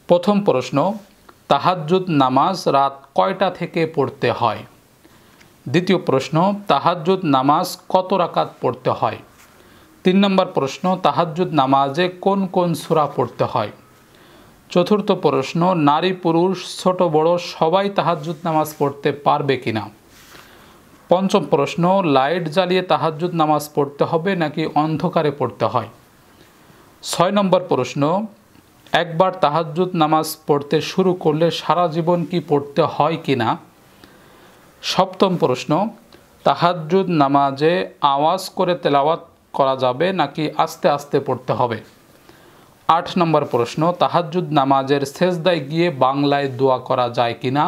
প্রথম প্রশ্ন, তাহাজ্জুদ নামাজ রাত কয়টা থেকে পড়তে হয়? দ্বিতীয় প্রশ্ন, তাহাজ্জুদ নামাজ কত রাকাত পড়তে হয়? 3 নম্বর প্রশ্ন, তাহাজ্জুদ নামাজে কোন কোন সূরা পড়তে হয়? চতুর্থ প্রশ্ন, নারী পুরুষ ছোট বড় সবাই তাহাজ্জুদ নামাজ পড়তে পারবে কিনা? পঞ্চম প্রশ্ন, লাইট জ্বালিয়ে তাহাজ্জুদ নামাজ পড়তে হবে নাকি অন্ধকারে পড়তে হয়? 6 নম্বর প্রশ্ন, একবার তাহাজ্জুদ নামাজ পড়তে শুরু করলে সারা জীবন কি পড়তে হয় কিনা? সপ্তম প্রশ্ন, তাহাজ্জুদ নামাজে আওয়াজ করে তেলাওয়াত করা যাবে নাকি আস্তে আস্তে পড়তে হবে? 8 নম্বর প্রশ্ন, তাহাজ্জুদ নামাজের সেজদায় গিয়ে বাংলায় দোয়া করা যায় কিনা?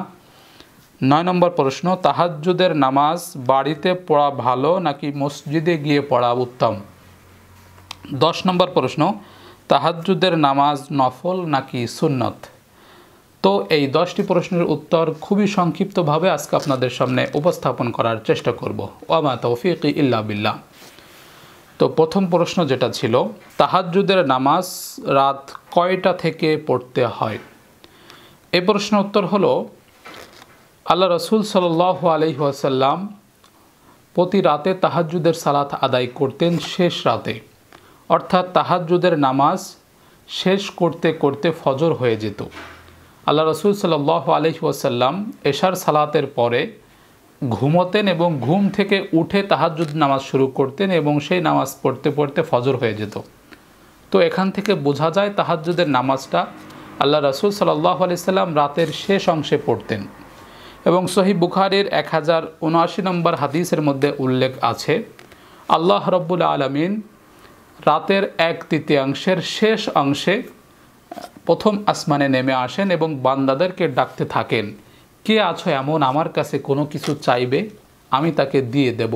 9 নম্বর প্রশ্ন, তাহাজ্জুদের নামাজ বাড়িতে পড়া ভালো নাকি মসজিদে গিয়ে পড়া উত্তম? 10 নম্বর প্রশ্ন, তাহাজ্জুদের নামাজ নফল নাকি সুন্নত? তো এই 10টি প্রশ্নের উত্তর খুবই সংক্ষিপ্তভাবে আজকে আপনাদের সামনে উপস্থাপন করার চেষ্টা করব। ওয়ামা তৌফিকি ইল্লা বিল্লাহ। তো প্রথম প্রশ্ন যেটা ছিল, তাহাজ্জুদের নামাজ রাত কয়টা থেকে পড়তে হয়? এই প্রশ্নের উত্তর হলো, আল্লাহ রসুল সাল্লাল্লাহু আলাইহি ওয়াসাল্লাম প্রতি রাতে তাহাজ্জুদের সালাত আদায় করতেন শেষ রাতে, অর্থাৎ তাহাজ্জুদের নামাজ শেষ করতে করতে ফজর হয়ে যেত। আল্লাহ রসুল সাল্লাল্লাহু আলাইহি ওয়াসাল্লাম এশার সালাতের পরে ঘুমোতেন এবং ঘুম থেকে উঠে তাহাজ্জুদ নামাজ শুরু করতেন এবং সেই নামাজ পড়তে পড়তে ফজর হয়ে যেত। তো এখান থেকে বোঝা যায় তাহাজ্জুদের নামাজটা আল্লাহ রসুল সাল্লাল্লাহু আলাইহি ওয়াসাল্লাম রাতের শেষ অংশে পড়তেন। এবং সহিহ বুখারীর 1079 নম্বর হাদিসের মধ্যে উল্লেখ আছে, আল্লাহ রব্বুল আলামিন রাতের 1/3 শেষ অংশে প্রথম আসমানে নেমে আসেন এবং বান্দাদেরকে ডাকতে থাকেন, কে আছো এমন আমার কাছে কোনো কিছু চাইবে, আমি তাকে দিয়ে দেব?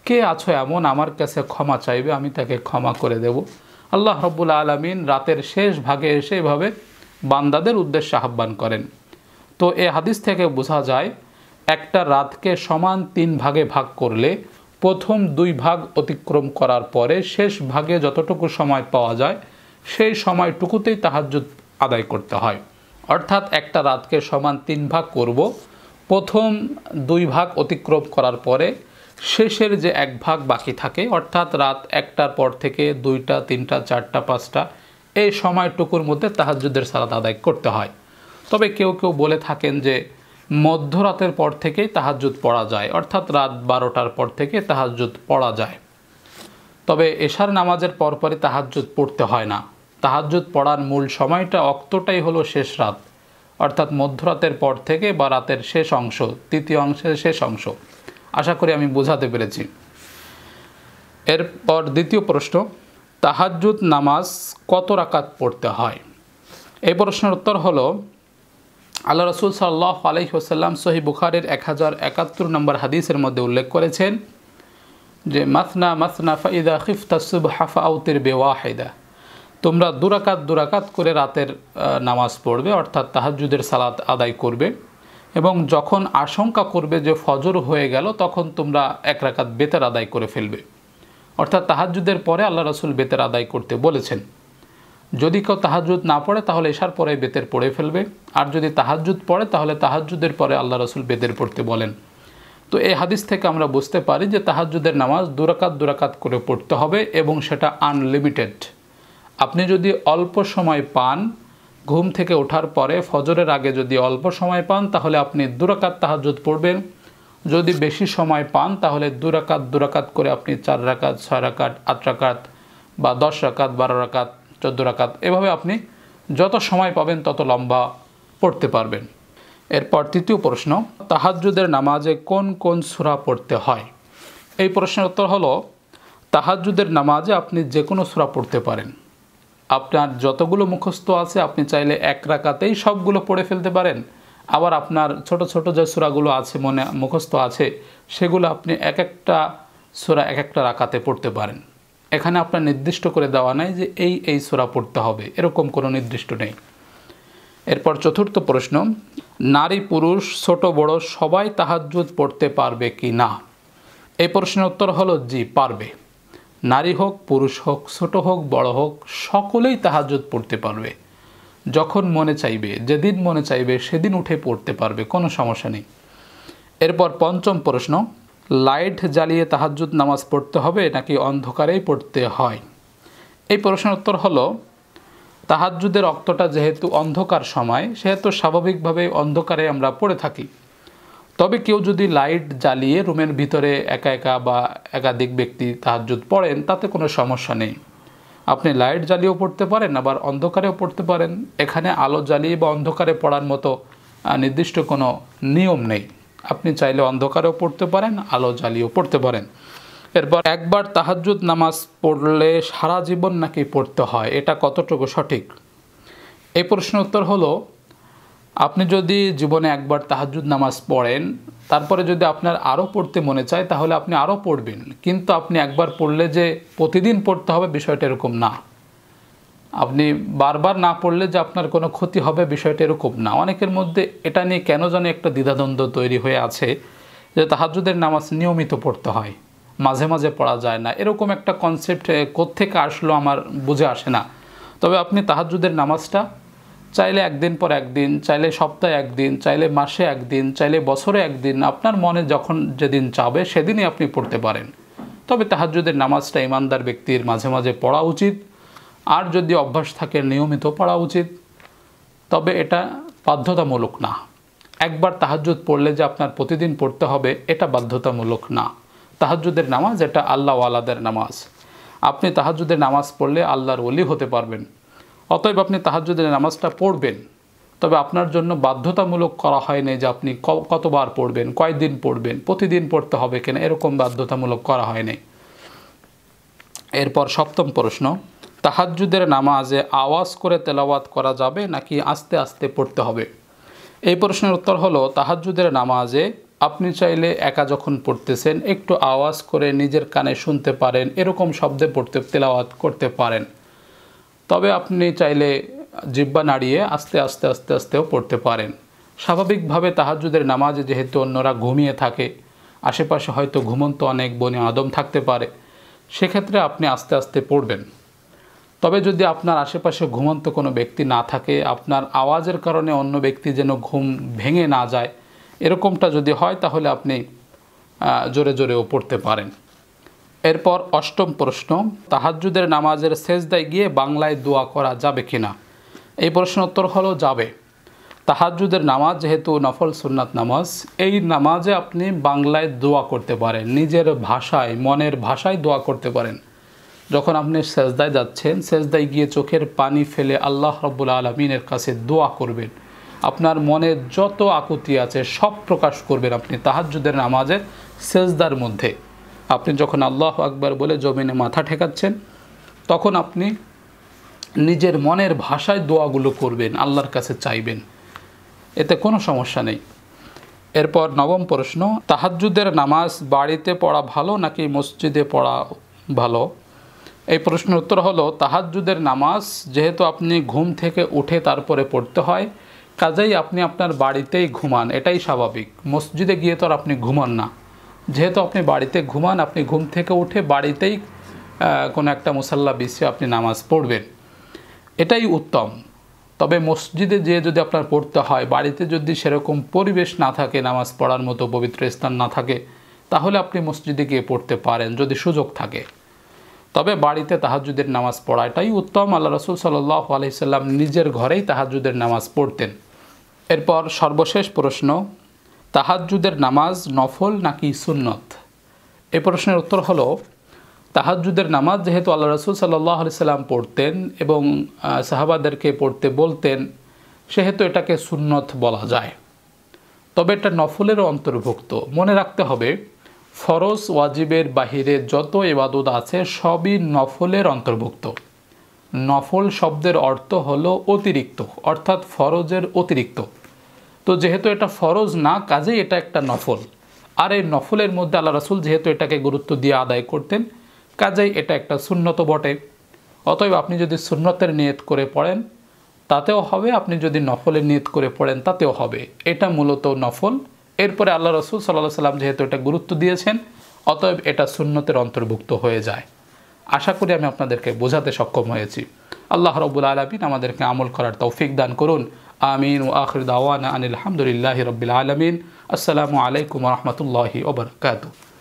কে আছো এমন আমার কাছে ক্ষমা চাইবে, আমি তাকে ক্ষমা করে দেব? আল্লাহ রব্বুল আলামিন রাতের শেষ ভাগে এসে এভাবে বান্দাদের উদ্দেশ্যে আহ্বান করেন। তো এই হাদিস থেকে বোঝা যায়, একটা রাতকে সমান 3 ভাগে ভাগ করলে প্রথম 2 ভাগ অতিক্রম করার পরে শেষ ভাগে যতটুকু সময় পাওয়া যায় সেই সময়টুকুতেই তাহাজ্জুদ আদায় করতে হয়। অর্থাৎ একটা রাতকে সমান 3 ভাগ করব, প্রথম 2 ভাগ অতিক্রম করার পরে শেষের যে 1 ভাগ বাকি থাকে, অর্থাৎ রাত 1টার পর থেকে 2টা 3টা 4টা 5টা এই সময়টুকুর মধ্যে তাহাজ্জুদের সালাত আদায় করতে হয়। তবে কেউ কেউ বলে থাকেন যে মধ্যরাতের পর থেকেই তাহাজ্জুদ পড়া যায়, অর্থাৎ রাত 12টার পর থেকে তাহাজ্জুদ পড়া যায়। তবে এশার নামাজের পরপরই তাহাজ্জুদ পড়তে হয় না। তাহাজ্জুদ পড়ার মূল সময়টা অক্তটাই হলো শেষ রাত, অর্থাৎ মধ্যরাতের পর থেকে বা রাতের শেষ অংশ, 3য় অংশের শেষ অংশ। আশা করি আমি বোঝাতে পেরেছি। এরপর দ্বিতীয় প্রশ্ন, তাহাজ্জুদ নামাজ কত রাকাত পড়তে হয়? এই প্রশ্নের উত্তর হলো, আল্লাহ রসুল সাল্লাল্লাহু আলাইহি ওয়াসাল্লাম সহিহ বুখারীর 1071 নম্বর হাদিসের মধ্যে উল্লেখ করেছেন যে, মাসনা মাসনা ফাইদা খিফতা সুবহা ফাউতির বিওয়াহিদা, তোমরা 2 রাকাত করে রাতের নামাজ পড়বে, অর্থাৎ তাহাজ্জুদের সালাত আদায় করবে, এবং যখন আশঙ্কা করবে যে ফজর হয়ে গেল তখন তোমরা 1 রাকাত বেতের আদায় করে ফেলবে। অর্থাৎ তাহাজ্জুদের পরে আল্লাহ রসুল বেতের আদায় করতে বলেছেন। যদি কেউ তাহাজ্জুদ না পড়ে তাহলে এশার পরে বেতের পড়ে ফেলবে, আর যদি তাহাজ্জুদ পড়ে তাহলে তাহাজ্জুদের পরে আল্লাহ রসুল বেতের পড়তে বলেন। তো এই হাদিস থেকে আমরা বুঝতে পারি যে তাহাজ্জুদের নামাজ 2 রাকাত করে পড়তে হবে এবং সেটা আনলিমিটেড। আপনি যদি অল্প সময় পান, ঘুম থেকে ওঠার পরে ফজরের আগে যদি অল্প সময় পান তাহলে আপনি 2 রাকাত তাহাজ্জুদ পড়বেন। যদি বেশি সময় পান তাহলে 2 রাকাত করে আপনি 4 রাকাত 6 রাকাত 8 রাকাত বা 10 রাকাত 12 রাকাত 14 রাকাত এভাবে আপনি যত সময় পাবেন তত লম্বা পড়তে পারবেন। এরপর তৃতীয় প্রশ্ন, তাহাজ্জুদের নামাজে কোন কোন সূরা পড়তে হয়? এই প্রশ্নের উত্তর হলো, তাহাজ্জুদের নামাজে আপনি যে কোনো সূরা পড়তে পারেন। আপনার যতগুলো মুখস্থ আছে আপনি চাইলে 1 রাকাতেই সবগুলো পড়ে ফেলতে পারেন। আবার আপনার ছোট ছোট যে সূরাগুলো আছে মুখস্থ আছে সেগুলো আপনি এক একটা সূরা এক একটা রাকাতে পড়তে পারেন। এখানে আপনার নির্দিষ্ট করে দেওয়া নাই যে এই সূরা পড়তে হবে, এরকম কোনো নির্দিষ্ট নেই। এরপর চতুর্থ প্রশ্ন, নারী পুরুষ ছোট বড় সবাই তাহাজ্জুদ পড়তে পারবে কি না? এই প্রশ্নের উত্তর হলো, জি পারবে। নারী হোক পুরুষ হোক ছোট হোক বড় হোক সকলেই তাহাজ্জুদ পড়তে পারবে। যখন মনে চাইবে, যেদিন মনে চাইবে সেদিন উঠে পড়তে পারবে, কোনো সমস্যা নেই। এরপর পঞ্চম প্রশ্ন, লাইট জ্বালিয়ে তাহাজ্জুদ নামাজ পড়তে হবে নাকি অন্ধকারেই পড়তে হয়? এই প্রশ্নের উত্তর হলো, তাহাজ্জুদের ওয়াক্তটা যেহেতু অন্ধকার সময়, সেহেতু স্বাভাবিকভাবেই অন্ধকারে আমরা পড়ে থাকি। তবে কেউ যদি লাইট জ্বালিয়ে রুমের ভিতরে একা একা বা একাধিক ব্যক্তি তাহাজ্জুদ পড়েন, তাতে কোনো সমস্যা নেই। আপনি লাইট জ্বালিয়েও পড়তে পারেন, আবার অন্ধকারেও পড়তে পারেন। এখানে আলো জ্বালিয়ে বা অন্ধকারে পড়ার মতো নির্দিষ্ট কোনো নিয়ম নেই। আপনি চাইলে অন্ধকারেও পড়তে পারেন, আলো জ্বালিয়েও পড়তে পারেন। এরপর, একবার তাহাজ্জুদ নামাজ পড়লে সারা জীবন নাকি পড়তে হয়, এটা কতটুকু সঠিক? এই প্রশ্নের উত্তর হলো, আপনি যদি জীবনে একবার তাহাজ্জুদ নামাজ পড়েন, তারপরে যদি আপনার আরও পড়তে মনে চায়, তাহলে আপনি আরও পড়বেন। কিন্তু আপনি একবার পড়লে যে প্রতিদিন পড়তে হবে, বিষয়টা এরকম না। আপনি বারবার না পড়লে যে আপনার কোনো ক্ষতি হবে, বিষয়টা এরকম না। অনেকের মধ্যে এটা নিয়ে কেন জানি একটা দ্বিধাদ্বন্দ্ব তৈরি হয়ে আছে যে তাহাজ্জুদের নামাজ নিয়মিত পড়তে হয়, মাঝে মাঝে পড়া যায় না। এরকম একটা কনসেপ্ট কোত্থেকে আসলো আমার বুঝে আসে না। তবে আপনি তাহাজ্জুদের নামাজটা চাইলে একদিন পর একদিন, চাইলে সপ্তাহে একদিন, চাইলে মাসে একদিন, চাইলে বছরে একদিন, আপনার মনে যখন যেদিন চাবে সেদিনই আপনি পড়তে পারেন। তবে তাহাজ্জুদের নামাজটা ইমানদার ব্যক্তির মাঝে মাঝে পড়া উচিত, আর যদি অভ্যাস থাকে নিয়মিত পড়া উচিত। তবে এটা বাধ্যতামূলক না। একবার তাহাজ্জুদ পড়লে যে আপনার প্রতিদিন পড়তে হবে, এটা বাধ্যতামূলক না। তাহাজ্জুদের নামাজ এটা আল্লাহওয়ালাদের নামাজ। আপনি তাহাজ্জুদের নামাজ পড়লে আল্লাহর ওলি হতে পারবেন। অতএব আপনি তাহাজ্জুদের নামাজটা পড়বেন, তবে আপনার জন্য বাধ্যতামূলক করা হয়নি যে আপনি কতবার পড়বেন, কয়দিন পড়বেন, প্রতিদিন পড়তে হবে কিনা, এরকম বাধ্যতামূলক করা হয়নি। এরপর সপ্তম প্রশ্ন, তাহাজ্জুদের নামাজে আওয়াজ করে তেলাওয়াত করা যাবে নাকি আস্তে আস্তে পড়তে হবে? এই প্রশ্নের উত্তর হলো, তাহাজ্জুদের নামাজে আপনি চাইলে একা যখন পড়তেছেন একটু আওয়াজ করে নিজের কানে শুনতে পারেন, এরকম শব্দে পড়তে তেলাওয়াত করতে পারেন। তবে আপনি চাইলে জিহ্বা নাড়িয়ে আস্তে আস্তে আস্তে আস্তেও পড়তে পারেন। স্বাভাবিকভাবে তাহাজ্জুদের নামাজে যেহেতু অন্যরা ঘুমিয়ে থাকে, আশেপাশে হয়তো ঘুমন্ত অনেক বনি আদম থাকতে পারে, সেক্ষেত্রে আপনি আস্তে আস্তে পড়বেন। তবে যদি আপনার আশেপাশে ঘুমন্ত কোনো ব্যক্তি না থাকে, আপনার আওয়াজের কারণে অন্য ব্যক্তি যেন ঘুম ভেঙে না যায়, এরকমটা যদি হয়, তাহলে আপনি জোরে জোরেও পড়তে পারেন। এরপর অষ্টম প্রশ্ন, তাহাজ্জুদের নামাজের সেজদায় গিয়ে বাংলায় দোয়া করা যাবে কিনা? এই প্রশ্নের উত্তর হলো, যাবে। তাহাজ্জুদের নামাজ যেহেতু নফল সুন্নাত নামাজ, এই নামাজে আপনি বাংলায় দোয়া করতে পারেন, নিজের ভাষায়, মনের ভাষায় দোয়া করতে পারেন। যখন আপনি সেজদায় যাচ্ছেন, সেজদায় গিয়ে চোখের পানি ফেলে আল্লাহ রাব্বুল আলামিনের কাছে দোয়া করবেন। আপনার মনে যত আকুতি আছে সব প্রকাশ করবেন আপনি তাহাজ্জুদের নামাজের সেজদার মধ্যে। আপনি যখন আল্লাহু আকবার বলে জমিনে মাথা ঠেকাচ্ছেন, তখন আপনি নিজের মনের ভাষায় দোয়াগুলো করবেন, আল্লাহর কাছে চাইবেন, এতে কোনো সমস্যা নেই। এরপর নবম প্রশ্ন, তাহাজ্জুদের নামাজ বাড়িতে পড়া ভালো নাকি মসজিদে পড়া ভালো? এই প্রশ্নের উত্তর হলো, তাহাজ্জুদের নামাজ যেহেতু আপনি ঘুম থেকে উঠে তারপরে পড়তে হয়, কাজেই আপনি আপনার বাড়িতেই ঘুমান, এটাই স্বাভাবিক। মসজিদে গিয়ে তো আর আপনি ঘুমান না। যেহেতু আপনি বাড়িতে ঘুমান, আপনি ঘুম থেকে উঠে বাড়িতেই কোনো একটা মুসাল্লা বিছিয়ে আপনি নামাজ পড়বেন, এটাই উত্তম। তবে মসজিদে যেয়ে যদি আপনার পড়তে হয়, বাড়িতে যদি সেরকম পরিবেশ না থাকে, নামাজ পড়ার মতো পবিত্র স্থান না থাকে, তাহলে আপনি মসজিদে গিয়ে পড়তে পারেন যদি সুযোগ থাকে। তবে বাড়িতে তাহাজ্জুদের নামাজ পড়াটাই উত্তম। আল্লাহ রাসূল সাল্লাল্লাহু আলাইহি সাল্লাম নিজের ঘরেই তাহাজ্জুদের নামাজ পড়তেন। এরপর সর্বশেষ প্রশ্ন, তাহাজ্জুদের নামাজ নফল নাকি সুন্নত? এই প্রশ্নের উত্তর হলো, তাহাজ্জুদের নামাজ যেহেতু আল্লাহ রাসূল সাল্লাল্লাহু আলাইহি সাল্লাম পড়তেন এবং সাহাবাদেরকে পড়তে বলতেন, সেহেতু এটাকে সুন্নত বলা যায়। তবে এটা নফলেরও অন্তর্ভুক্ত। মনে রাখতে হবে, ফরজ ওয়াজিবের বাহিরে যত ইবাদত আছে সবই নফলের অন্তর্ভুক্ত। নফল শব্দের অর্থ হলো অতিরিক্ত, অর্থাৎ ফরজের অতিরিক্ত। তো যেহেতু এটা ফরজ না, কাজেই এটা একটা নফল। আর এই নফলের মধ্যে আল্লাহ রাসূল যেহেতু এটাকে গুরুত্ব দিয়ে আদায় করতেন, কাজেই এটা একটা সুন্নত বটে। অতএব আপনি যদি সুন্নতের নিয়ত করে পড়েন তাতেও হবে, আপনি যদি নফলের নিয়ত করে পড়েন তাতেও হবে। এটা মূলত নফল। এরপরে আল্লাহ রাসূল সাল্লাল্লাহু আলাইহি সাল্লাম যেহেতু এটা গুরুত্ব দিয়েছেন, অতএব এটা সুন্নতের অন্তর্ভুক্ত হয়ে যায়। আশা করি আমি আপনাদেরকে বোঝাতে সক্ষম হয়েছি। আল্লাহ রব্বুল আলামিন আমাদেরকে আমল করার তৌফিক দান করুন। আমিন। ও আখির দাওয়ানা আনিল হামদুলিল্লাহি রাব্বিল আলামিন। আসসালামু আলাইকুম ওয়া রাহমাতুল্লাহি ওয়া বারাকাতুহু।